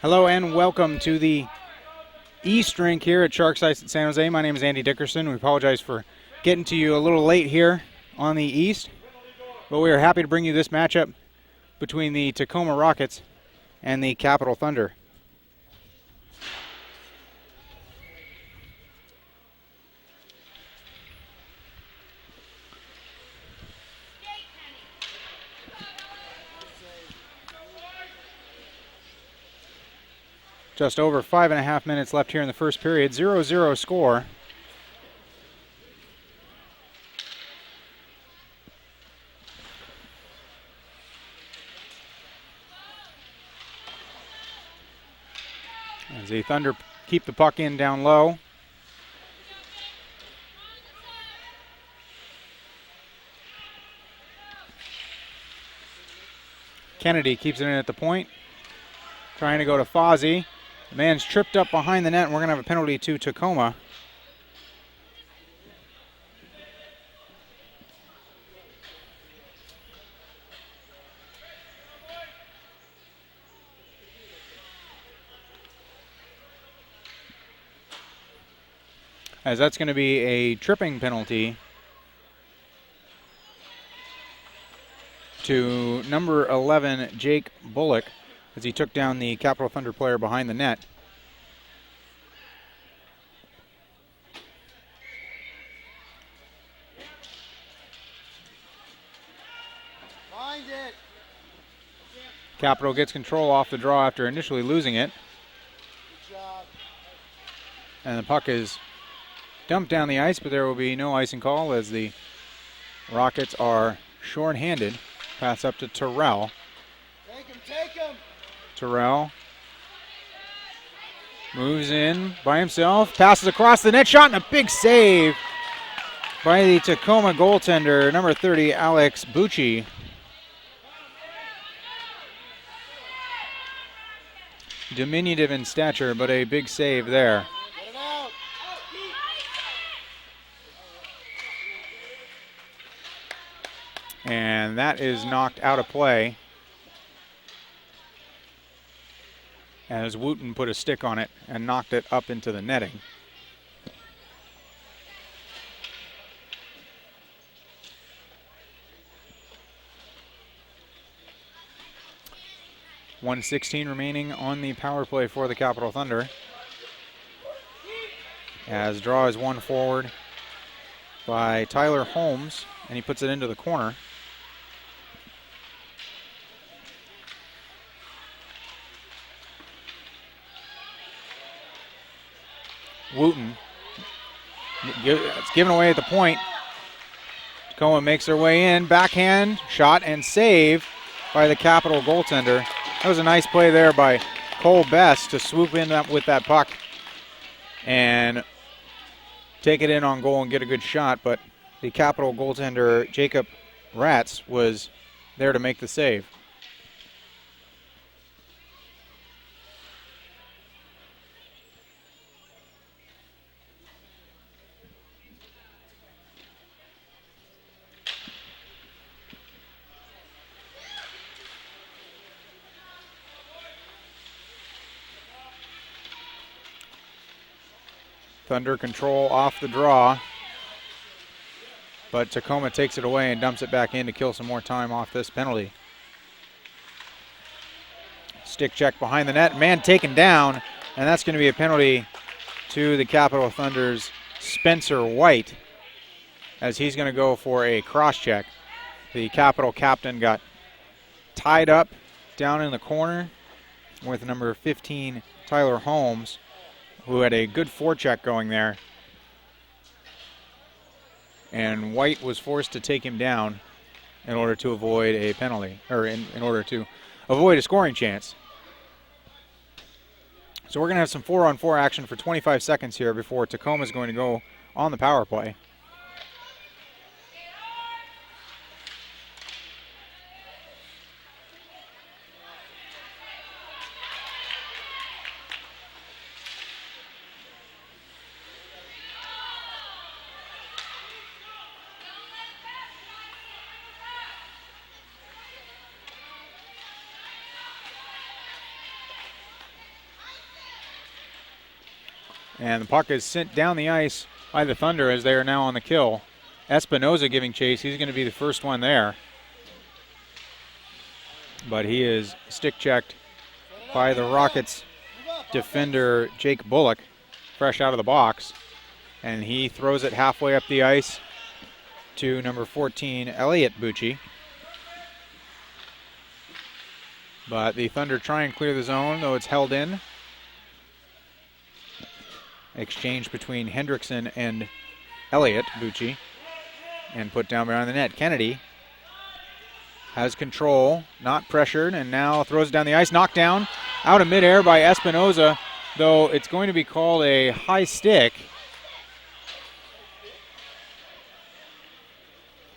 Hello and welcome to the East Rink here at Sharks Ice at San Jose. My name is Andy Dickerson. We apologize for getting to you a little late here on the East, but we are happy to bring you this matchup between the Tacoma Rockets and the Capital Thunder. Just over 5.5 minutes left here in the first period. 0-0 score. As the Thunder keep the puck in down low. Kennedy keeps it in at the point. Trying to go to Fozzie. The man's tripped up behind the net, and we're going to have a penalty to Tacoma. As that's going to be a tripping penalty to number 11, Jake Bullock, as he took down the Capital Thunder player behind the net. Find it. Capital gets control off the draw after initially losing it. Good job. And the puck is dumped down the ice, but there will be no icing call as the Rockets are short-handed. Pass up to Terrell. Take him, take him. Terrell moves in by himself, passes across the net, shot, and a big save by the Tacoma goaltender, number 30, Alex Bucci. Diminutive in stature, but a big save there. Get him out. And that is knocked out of play as Wooten put a stick on it and knocked it up into the netting. .116 remaining on the power play for the Capital Thunder. As draw is won forward by Tyler Holmes, and he puts it into the corner. Wooten, it's given away at the point. Tacoma makes their way in, backhand, shot, and save by the Capital goaltender. That was a nice play there by Cole Best to swoop in with that puck and take it in on goal and get a good shot, but the Capital goaltender, Jacob Ratz, was there to make the save. Thunder control off the draw, but Tacoma takes it away and dumps it back in to kill some more time off this penalty. Stick check behind the net, man taken down, and that's going to be a penalty to the Capital Thunder's Spencer White, as he's going to go for a cross check. The Capital captain got tied up down in the corner with number 15, Tyler Holmes, who had a good forecheck going there. And White was forced to take him down in order to avoid a penalty, or in order to avoid a scoring chance. So we're going to have some 4-on-4 action for 25 seconds here before Tacoma is going to go on the power play. And the puck is sent down the ice by the Thunder as they are now on the kill. Espinoza giving chase. He's going to be the first one there. But he is stick checked by the Rockets defender Jake Bullock, fresh out of the box. And he throws it halfway up the ice to number 14, Elliot Bucci. But the Thunder try and clear the zone, though it's held in. Exchange between Hendrickson and Elliot Bucci, and put down behind the net. Kennedy has control, not pressured, and now throws it down the ice. Knocked down out of midair by Espinoza, though it's going to be called a high stick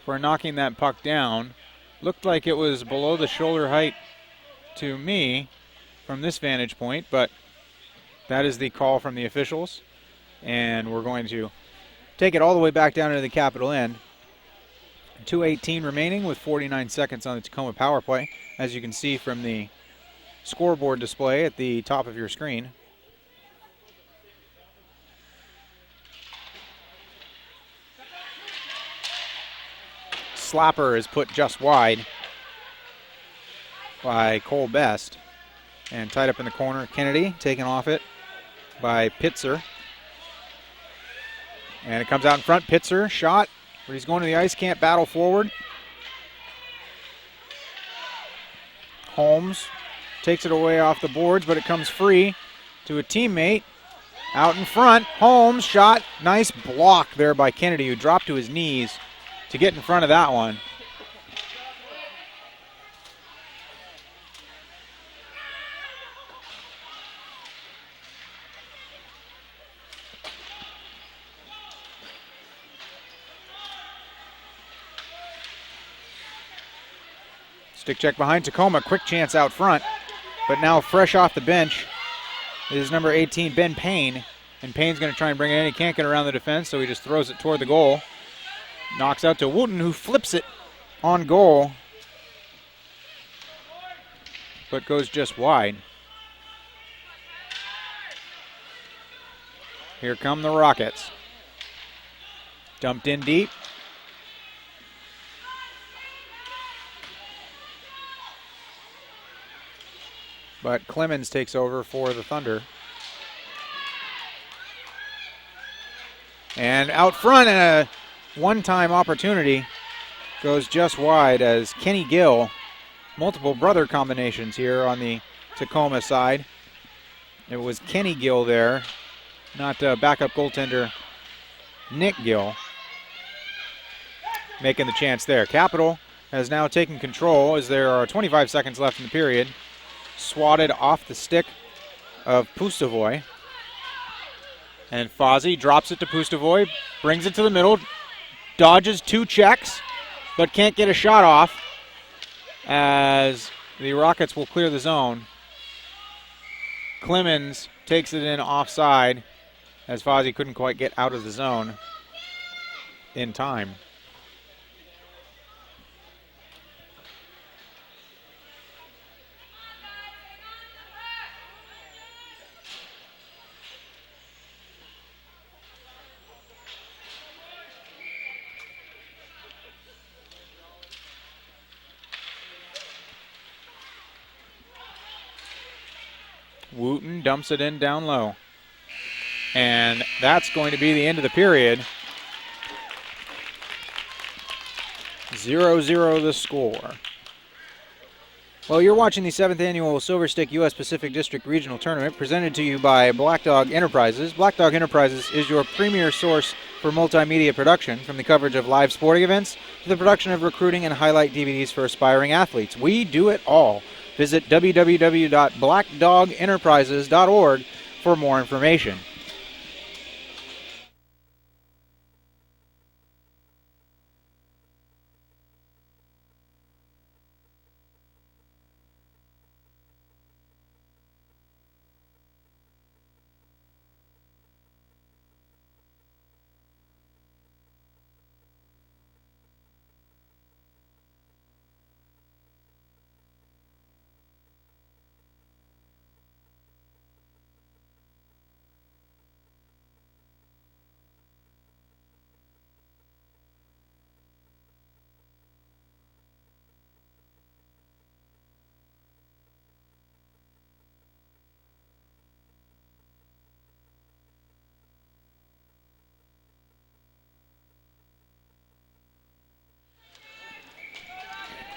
for knocking that puck down. Looked like it was below the shoulder height to me from this vantage point, but that is the call from the officials, and we're going to take it all the way back down into the Capital end. 2:18 remaining with 49 seconds on the Tacoma power play, as you can see from the scoreboard display at the top of your screen. Slapper is put just wide by Cole Best, and tied up in the corner. Kennedy taken off it by Pitzer, and it comes out in front. Pitzer shot, but he's going to the ice, can't battle forward. Holmes takes it away off the boards, but it comes free to a teammate out in front. Holmes shot, nice block there by Kennedy, who dropped to his knees to get in front of that one. Stick check behind Tacoma, quick chance out front, but now fresh off the bench is number 18, Ben Payne, and Payne's going to try and bring it in. He can't get around the defense, so he just throws it toward the goal. Knocks out to Wooten, who flips it on goal, but goes just wide. Here come the Rockets. Dumped in deep. But Clemens takes over for the Thunder. And out front, and a one-time opportunity goes just wide as Kenny Gill, multiple brother combinations here on the Tacoma side. It was Kenny Gill there, not backup goaltender Nick Gill, making the chance there. Capital has now taken control as there are 25 seconds left in the period. Swatted off the stick of Pustovoy. And Fozzie drops it to Pustovoy, brings it to the middle, dodges two checks, but can't get a shot off as the Rockets will clear the zone. Clemens takes it in offside as Fozzie couldn't quite get out of the zone in time. Wooten dumps it in down low. And that's going to be the end of the period. 0-0 the score. Well, you're watching the 7th Annual Silver Stick U.S. Pacific District Regional Tournament presented to you by Black Dog Enterprises. Black Dog Enterprises is your premier source for multimedia production, from the coverage of live sporting events to the production of recruiting and highlight DVDs for aspiring athletes. We do it all. Visit www.blackdogenterprises.org for more information.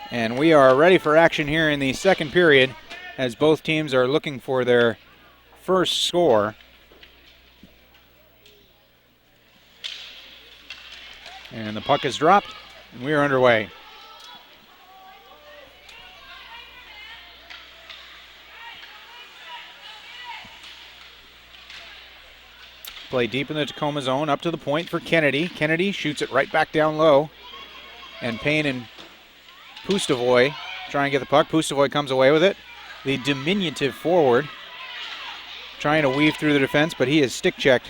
And we are ready for action here in the second period as both teams are looking for their first score. And the puck is dropped, and we are underway. Play deep in the Tacoma zone, up to the point for Kennedy. Kennedy shoots it right back down low. And Payne and Pustavoy try and get the puck. Pustavoy comes away with it. The diminutive forward trying to weave through the defense, but he is stick-checked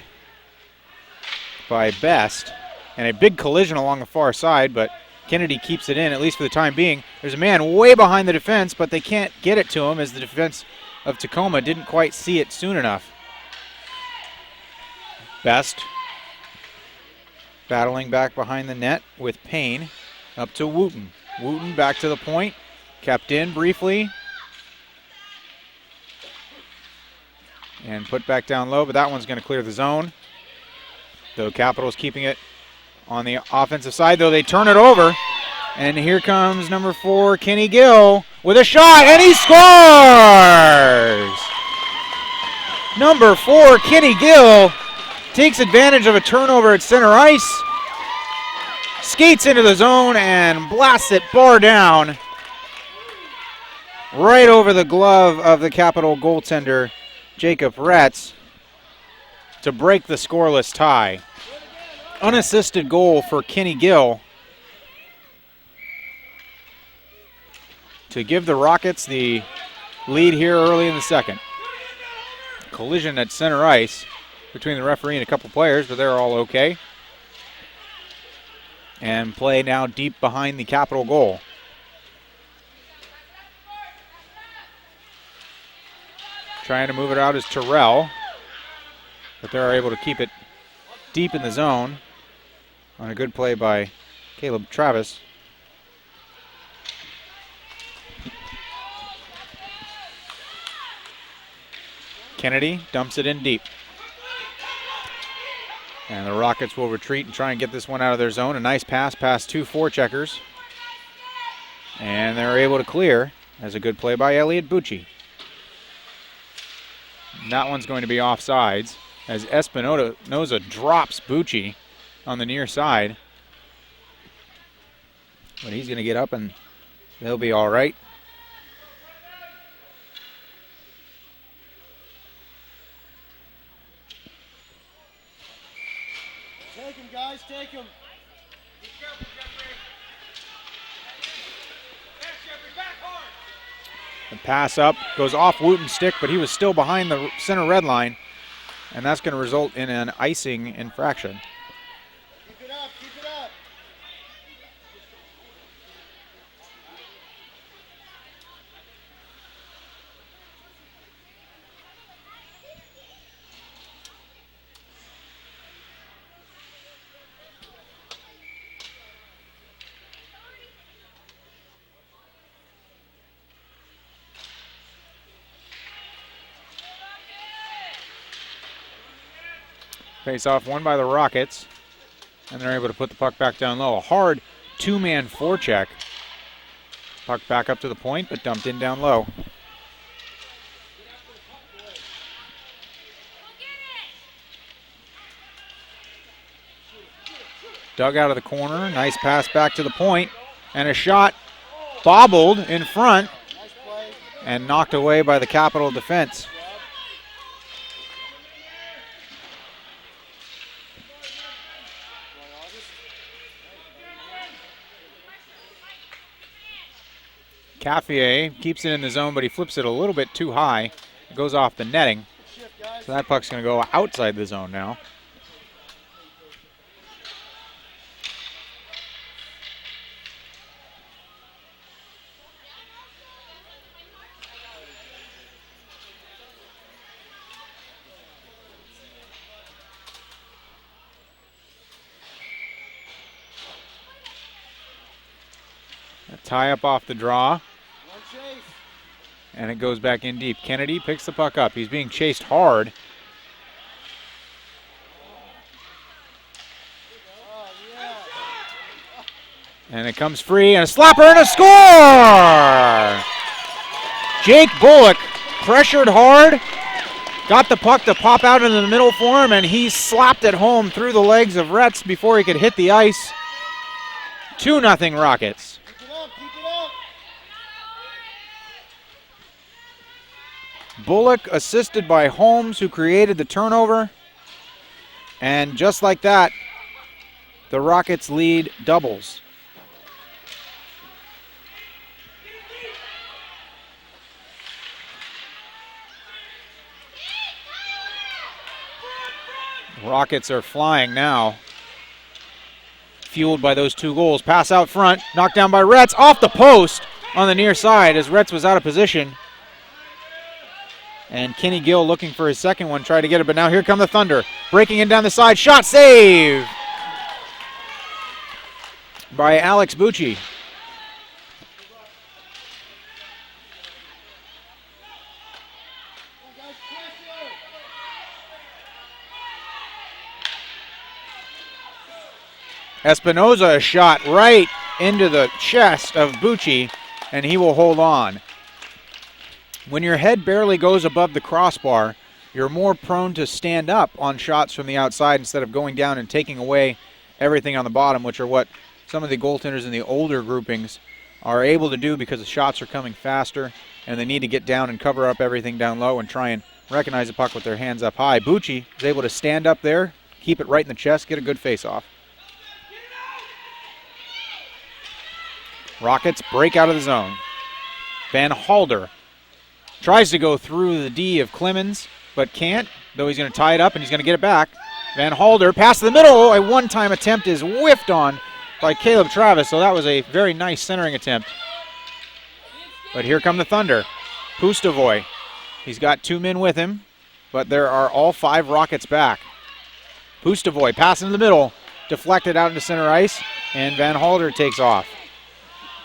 by Best. And a big collision along the far side, but Kennedy keeps it in, at least for the time being. There's a man way behind the defense, but they can't get it to him as the defense of Tacoma didn't quite see it soon enough. Best battling back behind the net with Payne. Up to Wooten. Wooten back to the point. Kept in briefly. And put back down low, but that one's going to clear the zone. Though Capitals keeping it on the offensive side, though they turn it over. And here comes number 4, Kenny Gill, with a shot, and he scores! Number 4, Kenny Gill, takes advantage of a turnover at center ice, skates into the zone and blasts it bar down right over the glove of the Capital goaltender, Jacob Retz, to break the scoreless tie. Unassisted goal for Kenny Gill to give the Rockets the lead here early in the second. Collision at center ice between the referee and a couple players, but they're all okay. And play now deep behind the Capital goal. Trying to move it out is Terrell, but they're able to keep it deep in the zone on a good play by Caleb Travis. Kennedy dumps it in deep. And the Rockets will retreat and try and get this one out of their zone. A nice pass past 2 forecheckers. And they're able to clear. As a good play by Elliot Bucci. And that one's going to be offsides as Espinoza drops Bucci on the near side. But he's going to get up and they'll be all right. Take him, guys, take him. The pass up goes off Wooten's stick, but he was still behind the center red line, and that's going to result in an icing infraction. Keep it up, keep it up. Face-off won by the Rockets, and they're able to put the puck back down low. A hard two-man forecheck. Puck back up to the point, but dumped in down low. Dug out of the corner, nice pass back to the point, and a shot bobbled in front and knocked away by the Capital defense. Caffier keeps it in the zone, but he flips it a little bit too high. It goes off the netting. So that puck's going to go outside the zone now. A tie up off the draw. And it goes back in deep. Kennedy picks the puck up. He's being chased hard. And it comes free, and a slapper and a score! Jake Bullock pressured hard, got the puck to pop out into the middle for him, and he slapped it home through the legs of Retz before he could hit the ice. 2-0 Rockets. Keep it up, keep it up. Bullock assisted by Holmes, who created the turnover. And just like that, the Rockets lead doubles. Rockets are flying now, fueled by those 2 goals. Pass out front, knocked down by Retz, off the post on the near side as Retz was out of position. And Kenny Gill looking for his second one, tried to get it, but now here come the Thunder. Breaking in down the side, shot, save by Alex Bucci. Espinoza a shot right into the chest of Bucci, and he will hold on. When your head barely goes above the crossbar, you're more prone to stand up on shots from the outside instead of going down and taking away everything on the bottom, which are what some of the goaltenders in the older groupings are able to do because the shots are coming faster and they need to get down and cover up everything down low and try and recognize the puck with their hands up high. Bucci is able to stand up there, keep it right in the chest, get a good face-off. Rockets break out of the zone. Van Halder tries to go through the D of Clemens, but can't, though he's going to tie it up and he's going to get it back. Van Halder, pass to the middle. A one-time attempt is whiffed on by Caleb Travis, so that was a very nice centering attempt. But here come the Thunder. Pustovoy, he's got 2 men with him, but there are all 5 Rockets back. Pustovoy, pass in the middle, deflected out into center ice, and Van Halder takes off.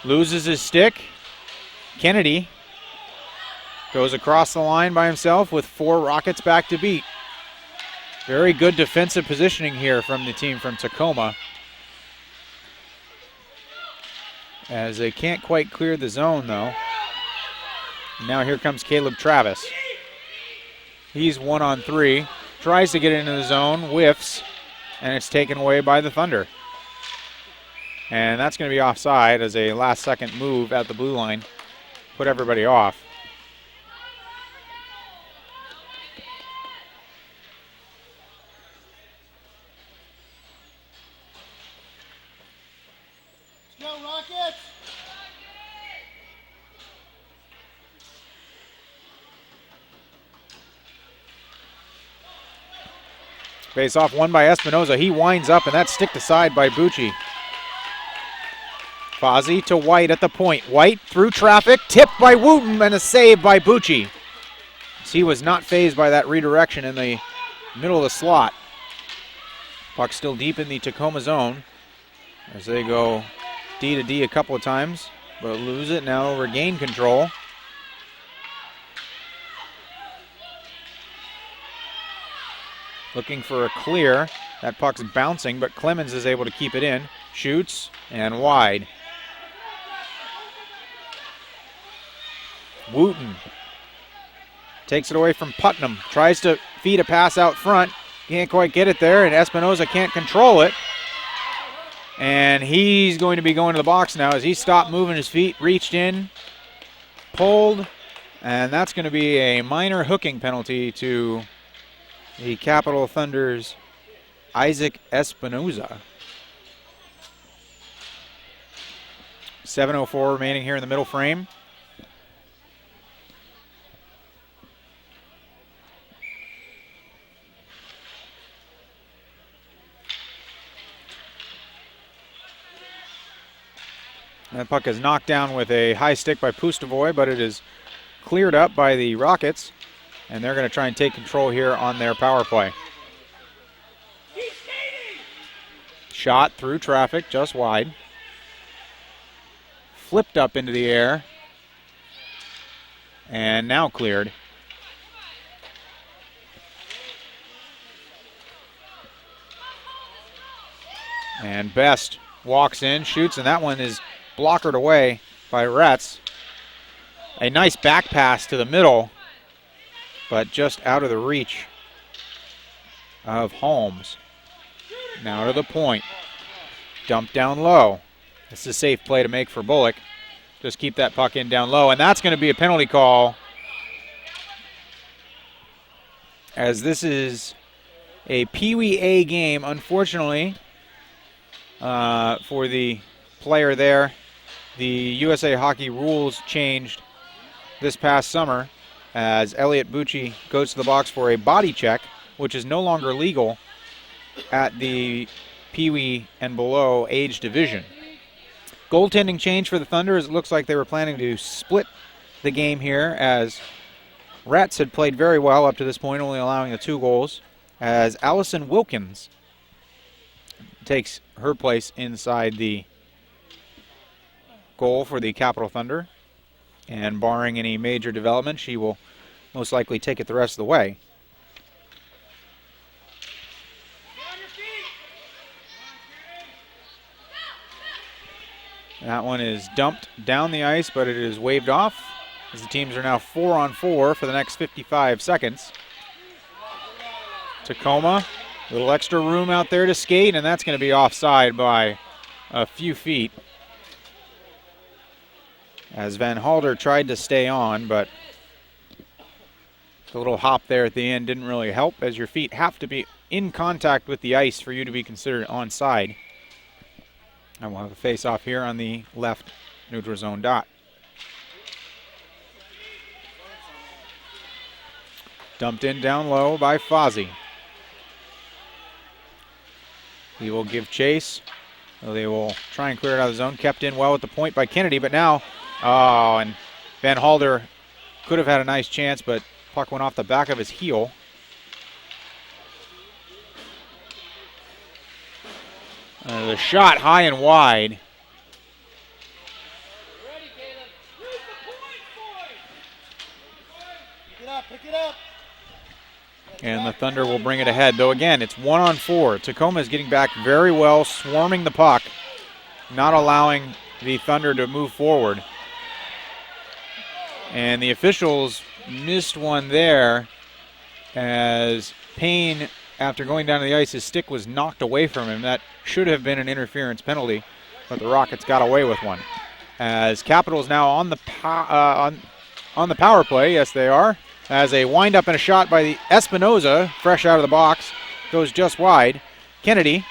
Loses his stick. Kennedy goes across the line by himself with 4 Rockets back to beat. Very good defensive positioning here from the team from Tacoma, as they can't quite clear the zone though. Now here comes Caleb Travis. He's 1-on-3, tries to get into the zone, whiffs, and it's taken away by the Thunder. And that's going to be offside as a last-second move at the blue line put everybody off. Let's go, Rockets! Face-off won by Espinoza. He winds up, and that's sticked aside by Bucci. Fozzie to White at the point. White through traffic, tipped by Wooten, and a save by Bucci. He was not fazed by that redirection in the middle of the slot. Puck still deep in the Tacoma zone as they go D to D a couple of times, but lose it, now regain control. Looking for a clear. That puck's bouncing, but Clemens is able to keep it in. Shoots, and wide. Wooten takes it away from Putnam. Tries to feed a pass out front. Can't quite get it there, and Espinoza can't control it. And he's going to be going to the box now as he stopped moving his feet, reached in, pulled, and that's going to be a minor hooking penalty to the Capital Thunder's Isaac Espinoza. 7:04 remaining here in the middle frame. That puck is knocked down with a high stick by Pustovoy, but it is cleared up by the Rockets, and they're going to try and take control here on their power play. Shot through traffic, just wide. Flipped up into the air, and now cleared. And Best walks in, shoots, and that one is blockered away by Retz. A nice back pass to the middle, but just out of the reach of Holmes. Now to the point. Dump down low. This is a safe play to make for Bullock. Just keep that puck in down low, and that's going to be a penalty call, as this is a Pee Wee A game, unfortunately, for the player there. The USA Hockey rules changed this past summer as Elliot Bucci goes to the box for a body check, which is no longer legal at the Pee Wee and below age division. Goaltending change for the Thunder, as it looks like they were planning to split the game here, as Rats had played very well up to this point, only allowing the 2 goals, as Allison Wilkins takes her place inside the goal for the Capital Thunder. And barring any major development, she will most likely take it the rest of the way. That one is dumped down the ice, but it is waved off, as the teams are now 4-on-4 for the next 55 seconds. Tacoma, a little extra room out there to skate, and that's going to be offside by a few feet, as Van Halder tried to stay on, but the little hop there at the end didn't really help, as your feet have to be in contact with the ice for you to be considered onside. And we'll have a face-off here on the left neutral zone dot. Dumped in down low by Fozzie. He will give chase. So they will try and clear it out of the zone. Kept in well at the point by Kennedy, but now, and Van Halder could have had a nice chance, but puck went off the back of his heel. The shot high and wide. Pick it up. And the Thunder will bring it ahead, though again, it's 1-on-4. Tacoma is getting back very well, swarming the puck, not allowing the Thunder to move forward. And the officials missed one there, as Payne, after going down to the ice, his stick was knocked away from him. That should have been an interference penalty, but the Rockets got away with one. As Capitals now on the power play, yes they are, as a wind-up and a shot by the Espinoza, fresh out of the box, goes just wide. Kennedy,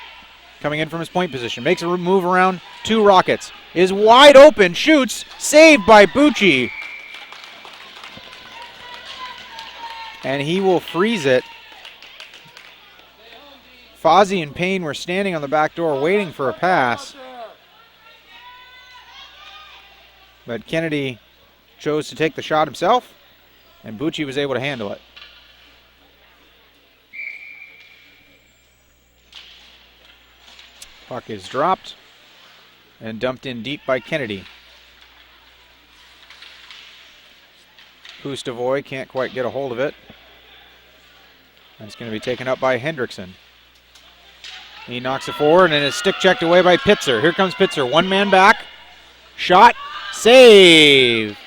coming in from his point position, makes a move around 2 Rockets, is wide open, shoots, saved by Bucci. And he will freeze it. Fozzie and Payne were standing on the back door waiting for a pass, but Kennedy chose to take the shot himself, and Bucci was able to handle it. Puck is dropped and dumped in deep by Kennedy. Pustavoy can't quite get a hold of it. And it's going to be taken up by Hendrickson. He knocks it forward and is stick checked away by Pitzer. Here comes Pitzer, 1 man back. Shot, save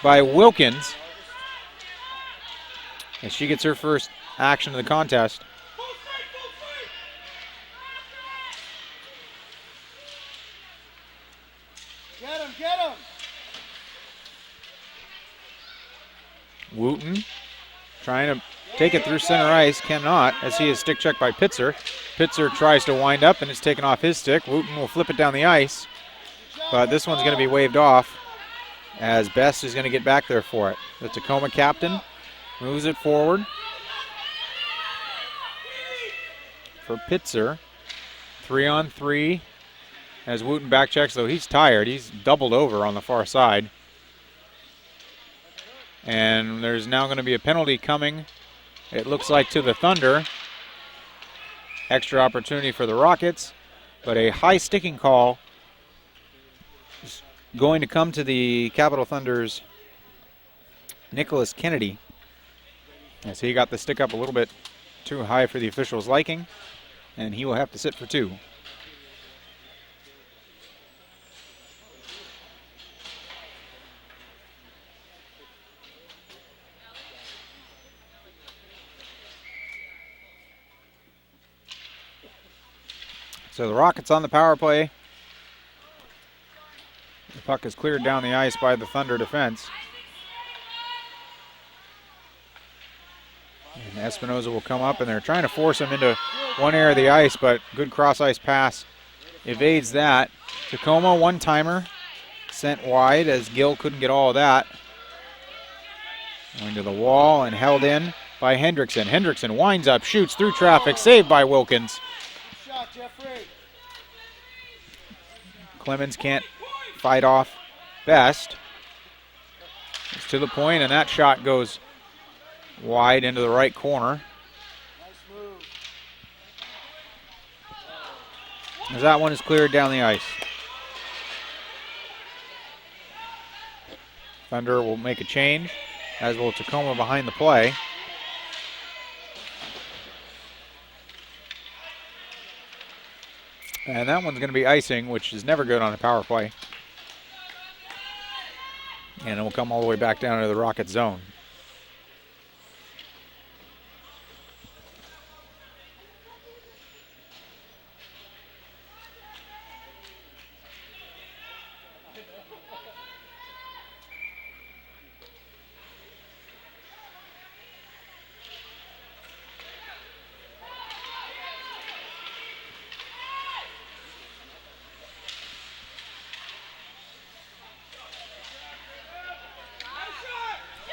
by Wilkins, as she gets her first action of the contest. Get him, get him. Wooten trying to take it through center ice, cannot, as he is stick checked by Pitzer. Pitzer tries to wind up and it's taken off his stick. Wooten will flip it down the ice, but this one's going to be waved off, as Best is going to get back there for it. The Tacoma captain moves it forward for Pitzer. 3-on-3 as Wooten back checks, though he's tired. He's doubled over on the far side. And there's now going to be a penalty coming, it looks like, to the Thunder. Extra opportunity for the Rockets, but a high sticking call is going to come to the Capital Thunder's Nicholas Kennedy, as he got the stick up a little bit too high for the officials' liking, and he will have to sit for 2. So the Rockets on the power play. The puck is cleared down the ice by the Thunder defense. And Espinoza will come up, and they're trying to force him into one area of the ice, but good cross-ice pass evades that. Tacoma, one-timer, sent wide as Gill couldn't get all of that. Going to the wall and held in by Hendrickson. Hendrickson winds up, shoots through traffic, saved by Wilkins. Shot, Jeffrey. Clemens can't fight off Best. It's to the point, and that shot goes wide into the right corner. Nice move. As that one is cleared down the ice. Thunder will make a change, as will Tacoma behind the play. And that one's going to be icing, which is never good on a power play. And it will come all the way back down to the Rocket zone.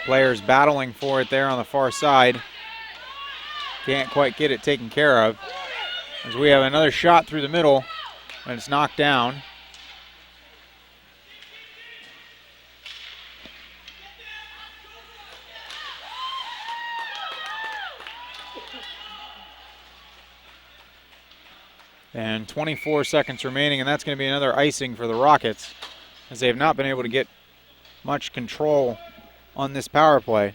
Players battling for it there on the far side. Can't quite get it taken care of. As we have another shot through the middle, and it's knocked down. And 24 seconds remaining, and that's going to be another icing for the Rockets, as they have not been able to get much control on this power play.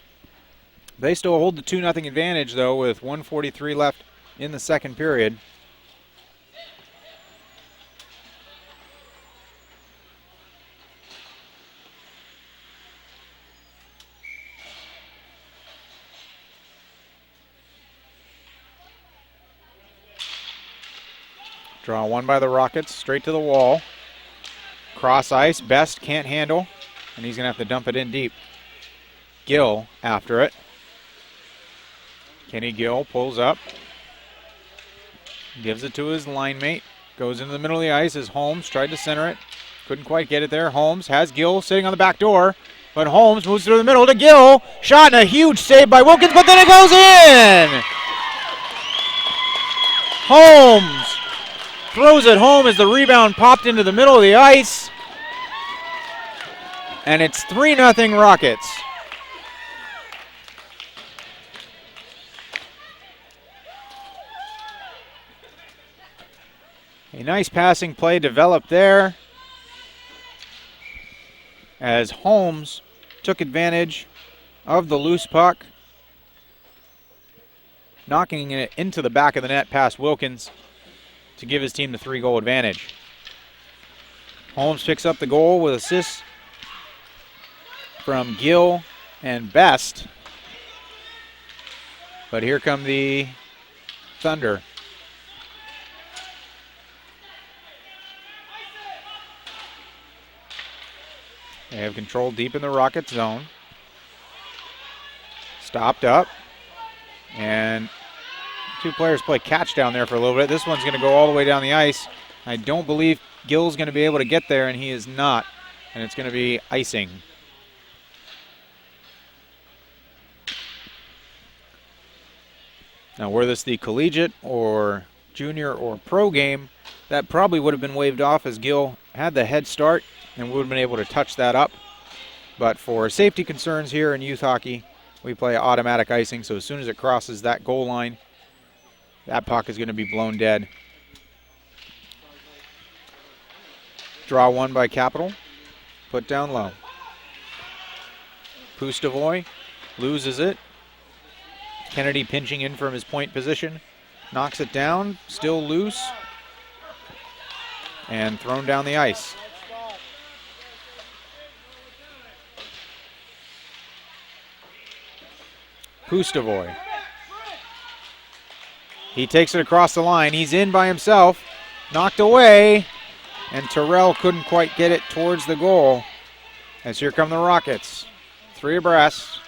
They still hold the 2-0 advantage, though, with 1:43 left in the second period. Draw one by the Rockets, straight to the wall. Cross ice, Best can't handle, and he's going to have to dump it in deep. Gill after it. Kenny Gill pulls up. Gives it to his line mate. Goes into the middle of the ice as Holmes tried to center it. Couldn't quite get it there. Holmes has Gill sitting on the back door. But Holmes moves through the middle to Gill. Shot and a huge save by Wilkins, but then it goes in! Holmes throws it home as the rebound popped into the middle of the ice. And it's 3-0 Rockets. A nice passing play developed there as Holmes took advantage of the loose puck, knocking it into the back of the net past Wilkins to give his team the 3-goal advantage. Holmes picks up the goal with assists from Gill and Best. But here come the Thunder. They have control deep in the Rocket zone. Stopped up. And two players play catch down there for a little bit. This one's going to go all the way down the ice. I don't believe Gill's going to be able to get there, and he is not. And it's going to be icing. Now, were this the collegiate or junior or pro game, that probably would have been waved off as Gill had the head start and would have been able to touch that up. But for safety concerns here in youth hockey, we play automatic icing, so as soon as it crosses that goal line, that puck is going to be blown dead. Draw one by Capital, put down low. Pustavoy loses it. Kennedy pinching in from his point position, knocks it down, still loose, and thrown down the ice. Pustavoy. He takes it across the line. He's in by himself. knocked away, and Terrell couldn't quite get it towards the goal. As here come the Rockets. 3 abreast.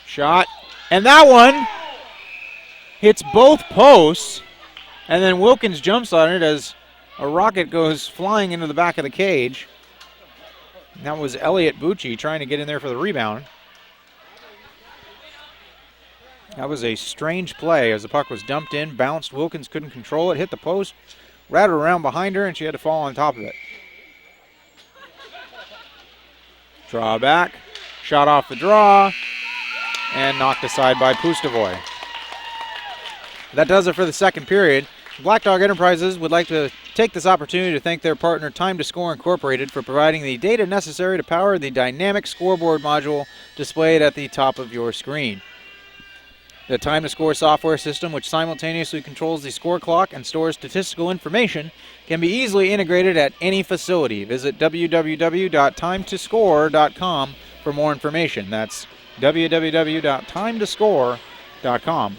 Shot, and that one hits both posts, and then Wilkins jumps on it as a Rocket goes flying into the back of the cage. And that was Elliot Bucci trying to get in there for the rebound. That was a strange play as the puck was dumped in, bounced. Wilkins couldn't control it, hit the post, rattled around behind her, and she had to fall on top of it. Draw back, shot off the draw, and knocked aside by Pustovoy. That does it for the second period. Black Dog Enterprises would like to take this opportunity to thank their partner Time to Score Incorporated for providing the data necessary to power the dynamic scoreboard module displayed at the top of your screen. The Time to Score software system, which simultaneously controls the score clock and stores statistical information, can be easily integrated at any facility. Visit www.timetoscore.com for more information. That's www.timetoscore.com.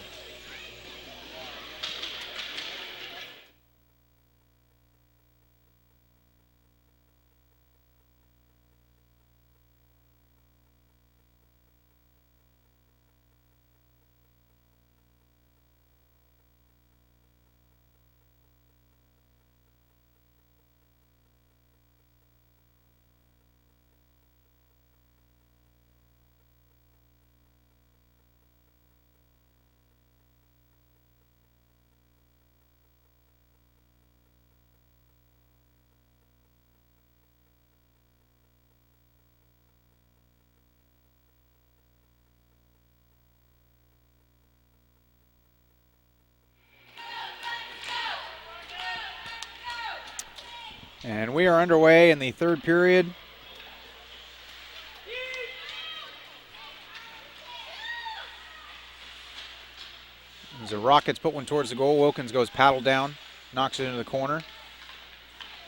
And we are underway in the third period. As the Rockets put one towards the goal, Wilkins goes paddle down, knocks it into the corner.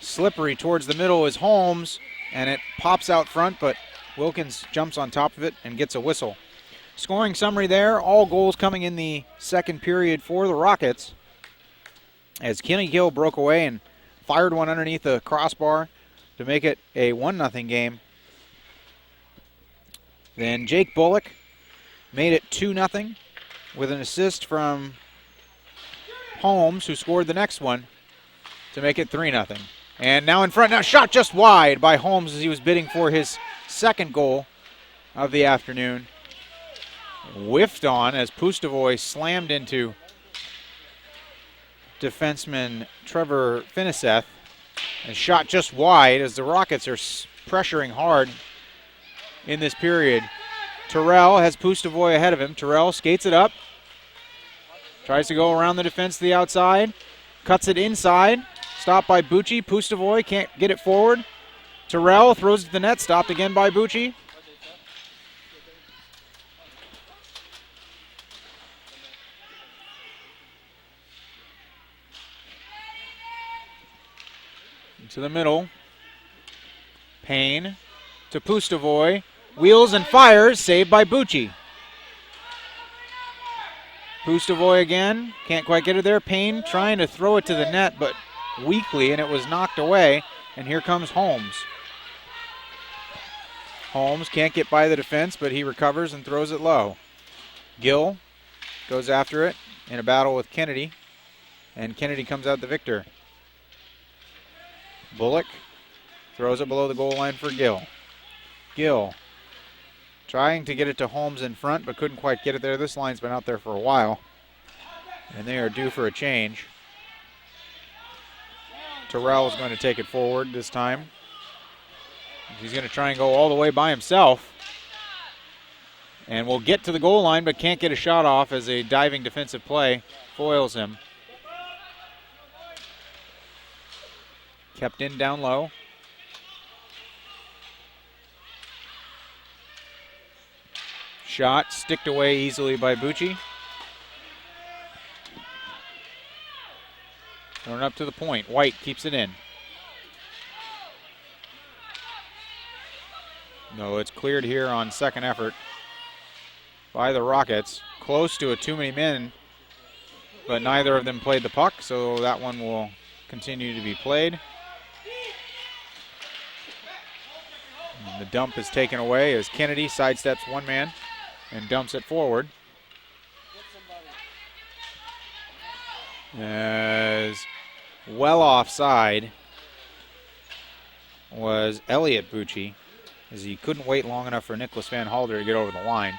Slippery towards the middle is Holmes, and it pops out front, but Wilkins jumps on top of it and gets a whistle. Scoring summary there, all goals coming in the second period for the Rockets. As Kenny Gill broke away and fired one underneath the crossbar to make it a 1-0 game. Then Jake Bullock made it 2-0 with an assist from Holmes, who scored the next one to make it 3-0. And now in front, now shot just wide by Holmes as he was bidding for his second goal of the afternoon. Whiffed on as Pustovoy slammed into defenseman Trevor Finiseth and shot just wide as the Rockets are pressuring hard in this period. Terrell has Pustovoy ahead of him. Terrell skates it up, tries to go around the defense to the outside, cuts it inside, stopped by Bucci. Pustovoy can't get it forward. Terrell throws it to the net, stopped again by Bucci. To the middle. Payne to Pustovoy. Wheels and fires, saved by Bucci. Pustovoy again, can't quite get it there. Payne trying to throw it to the net, but weakly, and it was knocked away. And here comes Holmes. Holmes can't get by the defense, but he recovers and throws it low. Gill goes after it in a battle with Kennedy, and Kennedy comes out the victor. Bullock throws it below the goal line for Gill. Gill trying to get it to Holmes in front, but couldn't quite get it there. This line's been out there for a while, and they are due for a change. Terrell is going to take it forward this time. He's going to try and go all the way by himself, and will get to the goal line, but can't get a shot off as a diving defensive play foils him. Kept in down low. Shot sticked away easily by Bucci. Thrown up to the point. White keeps it in. No, it's cleared here on second effort by the Rockets. Close to a too many men but neither of them played the puck, so that one will continue to be played. And the dump is taken away as Kennedy sidesteps one man and dumps it forward. As well offside was Elliot Bucci, as he couldn't wait long enough for Nicholas Van Halder to get over the line.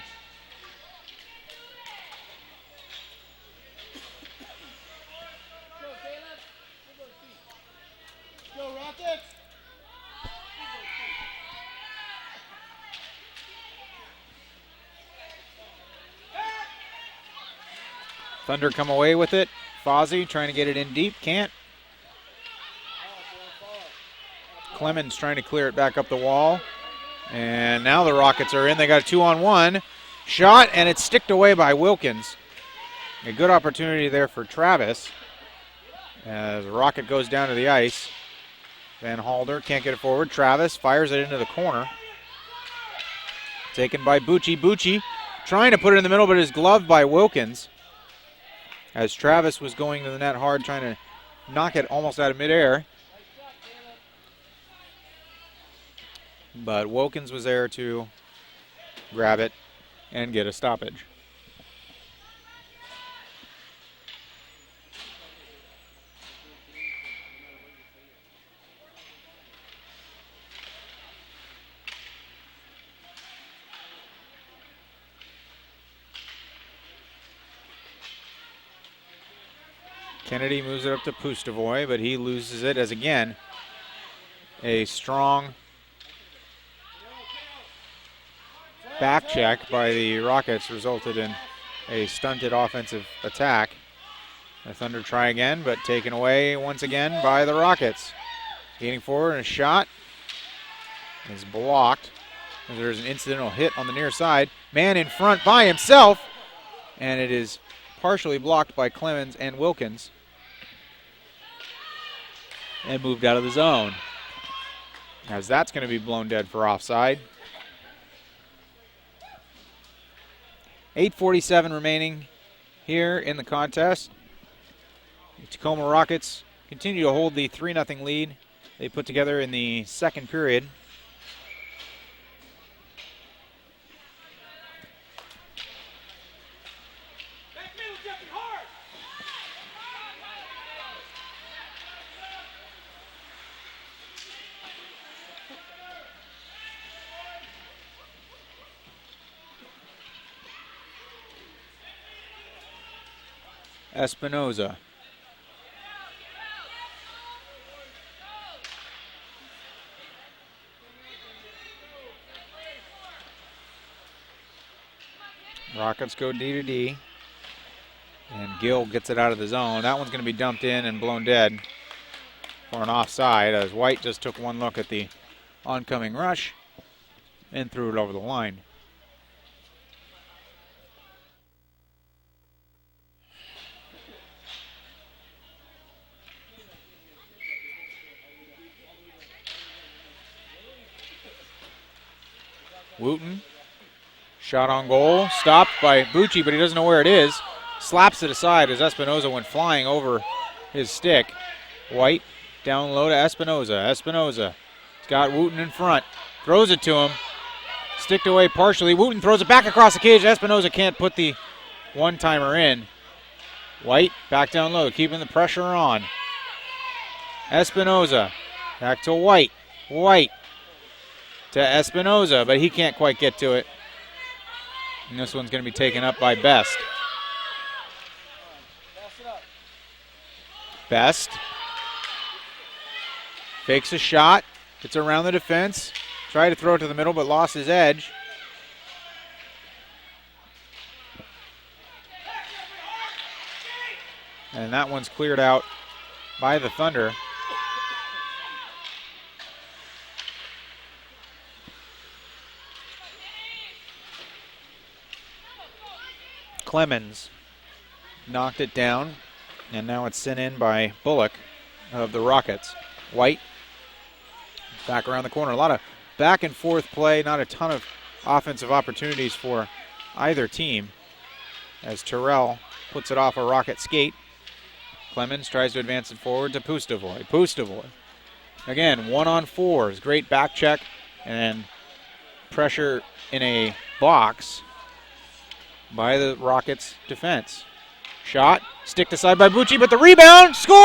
Go, Rockets! Thunder come away with it. Fozzie trying to get it in deep, can't. Clemens trying to clear it back up the wall. And now the Rockets are in. They got a 2-on-1 shot, and it's sticked away by Wilkins. A good opportunity there for Travis as Rocket goes down to the ice. Van Halder can't get it forward. Travis fires it into the corner. Taken by Bucci. Bucci trying to put it in the middle, but is gloved by Wilkins as Travis was going to the net hard, trying to knock it almost out of midair. But Wilkins was there to grab it and get a stoppage. Kennedy moves it up to Pustovoy, but he loses it as, again, a strong back check by the Rockets resulted in a stunted offensive attack. The Thunder try again, but taken away once again by the Rockets. Getting forward, and a shot is blocked. There's an incidental hit on the near side. Man in front by himself, and it is partially blocked by Clemens and Wilkins and moved out of the zone, as that's going to be blown dead for offside. 8:47 remaining here in the contest. The Tacoma Rockets continue to hold the 3-0 lead they put together in the second period. Espinoza. Rockets go D to D. And Gill gets it out of the zone. That one's going to be dumped in and blown dead for an offside, as White just took one look at the oncoming rush and threw it over the line. Wooten, shot on goal, stopped by Bucci, but he doesn't know where it is. Slaps it aside as Espinoza went flying over his stick. White down low to Espinoza. Espinoza's got Wooten in front, throws it to him, sticked away partially. Wooten throws it back across the cage. Espinoza can't put the one-timer in. White back down low, keeping the pressure on. Espinoza back to White. White to Espinoza, but he can't quite get to it. And this one's going to be taken up by Best. Best fakes a shot, gets around the defense, tried to throw it to the middle, but lost his edge. And that one's cleared out by the Thunder. Clemens knocked it down, and now it's sent in by Bullock of the Rockets. White back around the corner. A lot of back and forth play, not a ton of offensive opportunities for either team, as Terrell puts it off a Rocket skate. Clemens tries to advance it forward to Pustovoy. Pustovoy. Again, 1-on-4s. Great back check and pressure in a box by the Rockets defense. Shot, stick to side by Bucci, but the rebound, score!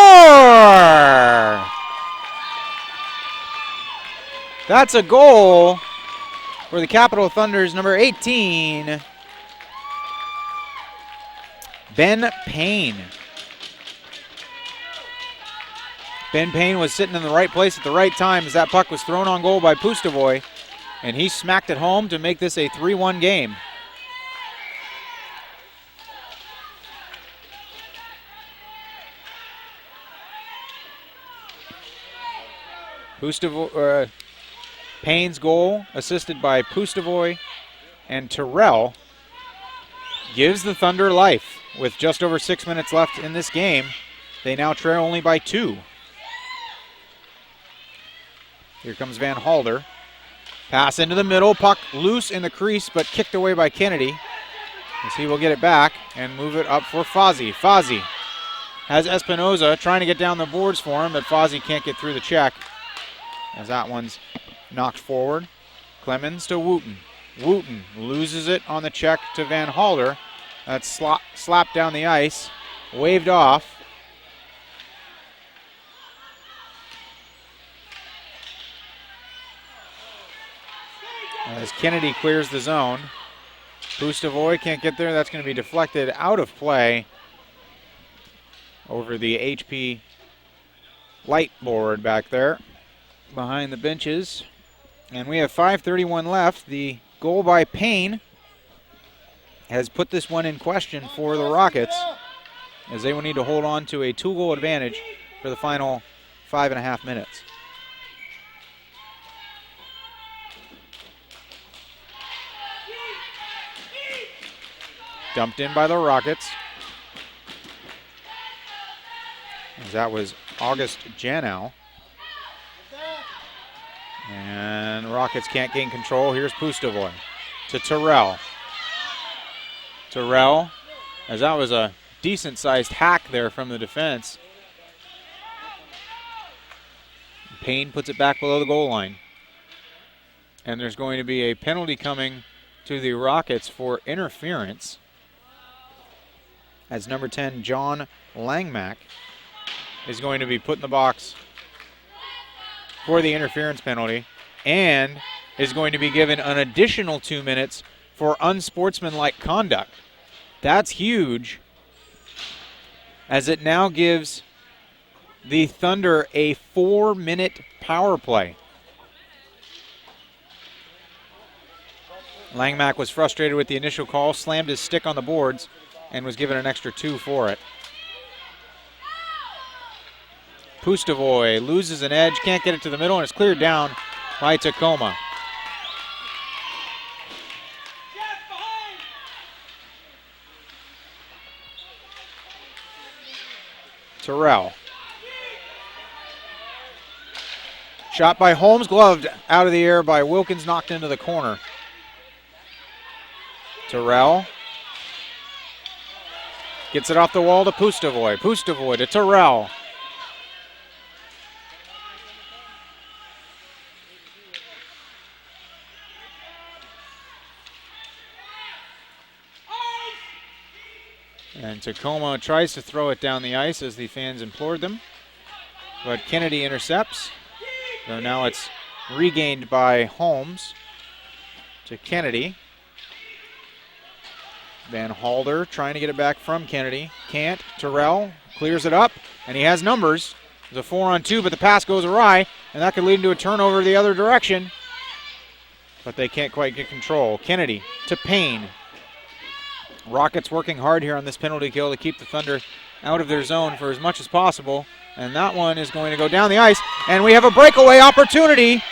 That's a goal for the Capital Thunder's number 18, Ben Payne. Ben Payne was sitting in the right place at the right time as that puck was thrown on goal by Pustovoy, and he smacked it home to make this a 3-1 game. Payne's goal, assisted by Pustovoy and Terrell, gives the Thunder life. With just over 6 minutes left in this game, they now trail only by 2. Here comes Van Halder. Pass into the middle, puck loose in the crease, but kicked away by Kennedy. As he will get it back and move it up for Fozzie. Fozzie has Espinoza trying to get down the boards for him, but Fozzie can't get through the check as that one's knocked forward. Clemens to Wooten. Wooten loses it on the check to Van Halder. That's slapped down the ice, waved off. As Kennedy clears the zone. Pustovoy can't get there. That's going to be deflected out of play over the HP light board back there behind the benches. And we have 5:31 left. The goal by Payne has put this one in question for the Rockets, as they will need to hold on to a 2-goal advantage for the final 5.5 minutes. Dumped in by the Rockets. As that was August Janow. And Rockets can't gain control. Here's Pustovoy to Terrell. Terrell, as that was a decent-sized hack there from the defense. Payne puts it back below the goal line. And there's going to be a penalty coming to the Rockets for interference, as number 10, John Langmack, is going to be put in the box for the interference penalty and is going to be given an additional 2 minutes for unsportsmanlike conduct. That's huge, as it now gives the Thunder a 4-minute power play. Langmack was frustrated with the initial call, slammed his stick on the boards, and was given an extra 2 for it. Pustovoy loses an edge, can't get it to the middle, and it's cleared down by Tacoma. Terrell. Shot by Holmes, gloved out of the air by Wilkins, knocked into the corner. Terrell gets it off the wall to Pustovoy. Pustovoy to Terrell. And Tacoma tries to throw it down the ice as the fans implored them, but Kennedy intercepts. So now it's regained by Holmes to Kennedy. Van Halder trying to get it back from Kennedy. Can't. Terrell clears it up, and he has numbers. There's a 4-on-2, but the pass goes awry, and that could lead into a turnover the other direction. But they can't quite get control. Kennedy to Payne. Rockets working hard here on this penalty kill to keep the Thunder out of their zone for as much as possible. And that one is going to go down the ice. And we have a breakaway opportunity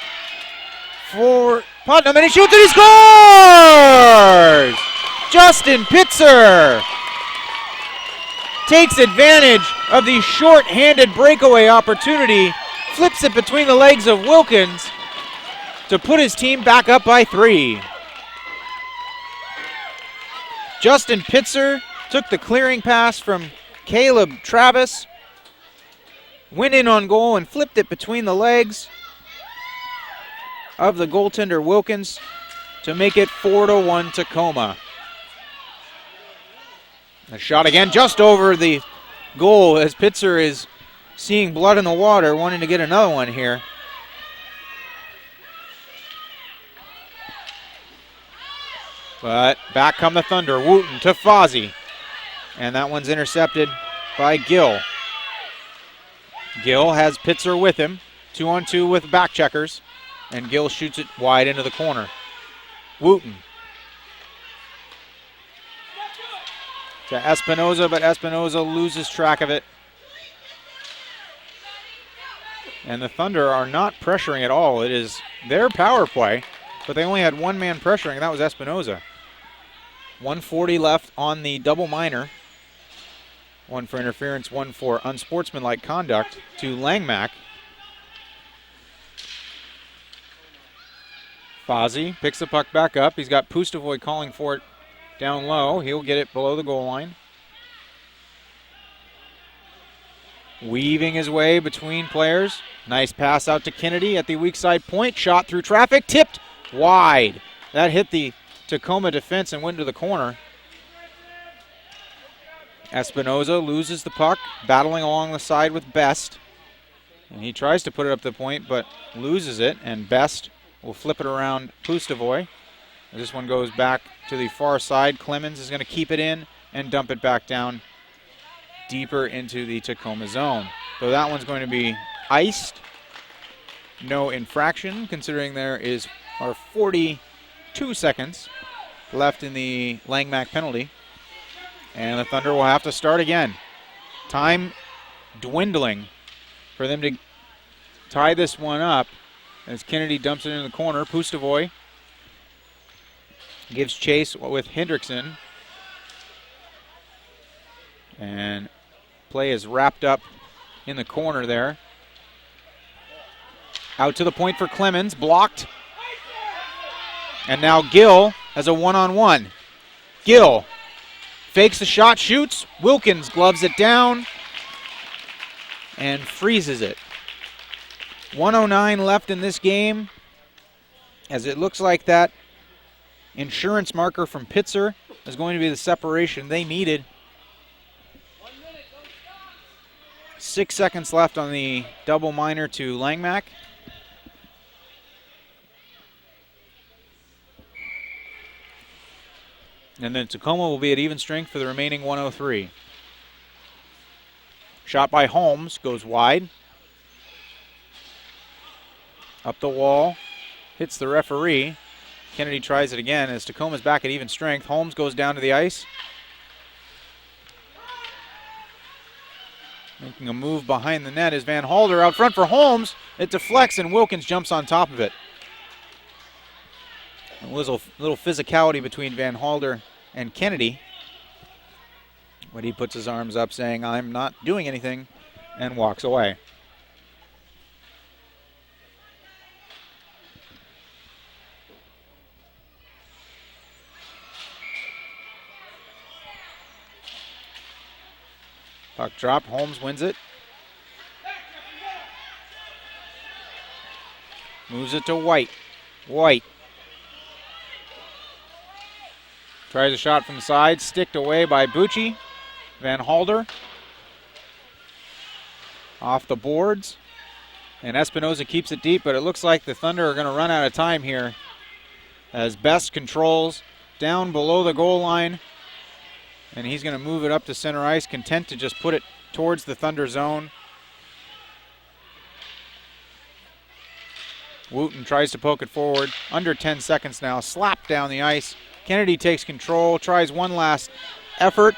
for Putnam, and he shoots and he scores! Justin Pitzer takes advantage of the short-handed breakaway opportunity, flips it between the legs of Wilkins to put his team back up by 3. Justin Pitzer took the clearing pass from Caleb Travis, went in on goal and flipped it between the legs of the goaltender Wilkins to make it 4-1 Tacoma. A shot again just over the goal as Pitzer is seeing blood in the water, wanting to get another one here. But back come the Thunder. Wooten to Fozzie. And that one's intercepted by Gill. Gill has Pitzer with him. 2-on-2 with back checkers. And Gill shoots it wide into the corner. Wooten to Espinoza, but Espinoza loses track of it. And the Thunder are not pressuring at all. It is their power play, but they only had one man pressuring, and that was Espinoza. 1:40 left on the double minor. One for interference, one for unsportsmanlike conduct to Langmack. Fozzie picks the puck back up. He's got Pustovoy calling for it down low. He'll get it below the goal line. Weaving his way between players. Nice pass out to Kennedy at the weak side point. Shot through traffic, tipped wide. That hit the Tacoma defense and went to the corner. Espinoza loses the puck, battling along the side with Best. And he tries to put it up the point, but loses it, and Best will flip it around Pustovoy. This one goes back to the far side. Clemens is going to keep it in and dump it back down deeper into the Tacoma zone. So that one's going to be iced. No infraction, considering there are 42 seconds left in the Langmack penalty. And the Thunder will have to start again. Time dwindling for them to tie this one up as Kennedy dumps it in the corner. Pustovoy gives chase with Hendrickson. And play is wrapped up in the corner there. Out to the point for Clemens, blocked. And now Gill has a one-on-one. Gill fakes the shot, shoots. Wilkins gloves it down and freezes it. 1:09 left in this game, as it looks like that insurance marker from Pitzer is going to be the separation they needed. 6 seconds left on the double minor to Langmack. And then Tacoma will be at even strength for the remaining 1:03. Shot by Holmes, goes wide. Up the wall, hits the referee. Kennedy tries it again as Tacoma's back at even strength. Holmes goes down to the ice. Making a move behind the net is Van Halder out front for Holmes. It deflects and Wilkins jumps on top of it. A little physicality between Van Halder and Kennedy. But he puts his arms up saying, "I'm not doing anything," and walks away. Puck drop, Holmes wins it. Moves it to White. White tries a shot from the side, sticked away by Bucci. Van Halder off the boards. And Espinoza keeps it deep, but it looks like the Thunder are going to run out of time here as Best controls down below the goal line. And he's going to move it up to center ice, content to just put it towards the Thunder zone. Wooten tries to poke it forward. Under 10 seconds now. Slapped down the ice. Kennedy takes control, tries one last effort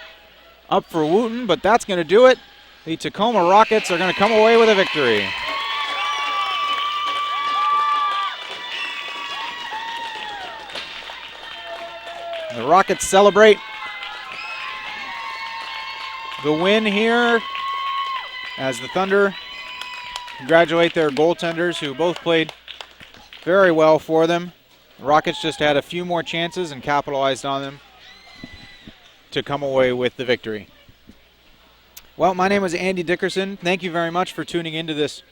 up for Wooten, but that's going to do it. The Tacoma Rockets are going to come away with a victory. The Rockets celebrate the win here as the Thunder congratulate their goaltenders who both played very well for them. The Rockets just had a few more chances and capitalized on them. to come away with the victory. Well, my name is Andy Dickerson. Thank you very much for tuning into this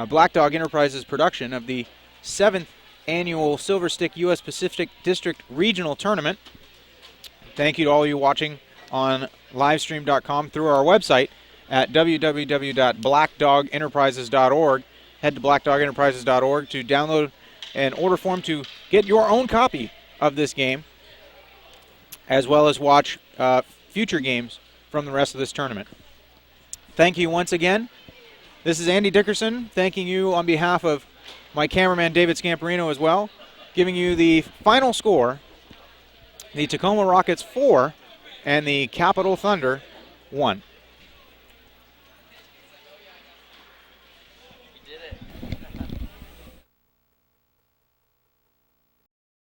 Black Dog Enterprises production of the 7th Annual Silver Stick U.S. Pacific District Regional Tournament. Thank you to all you watching on livestream.com through our website at www.blackdogenterprises.org. Head to blackdogenterprises.org to download an order form to get your own copy of this game, as well as watch future games from the rest of this tournament. Thank you once again. This is Andy Dickerson thanking you on behalf of my cameraman David Scamperino as well, giving you the final score: the Tacoma Rockets 4 and the Capital Thunder 1.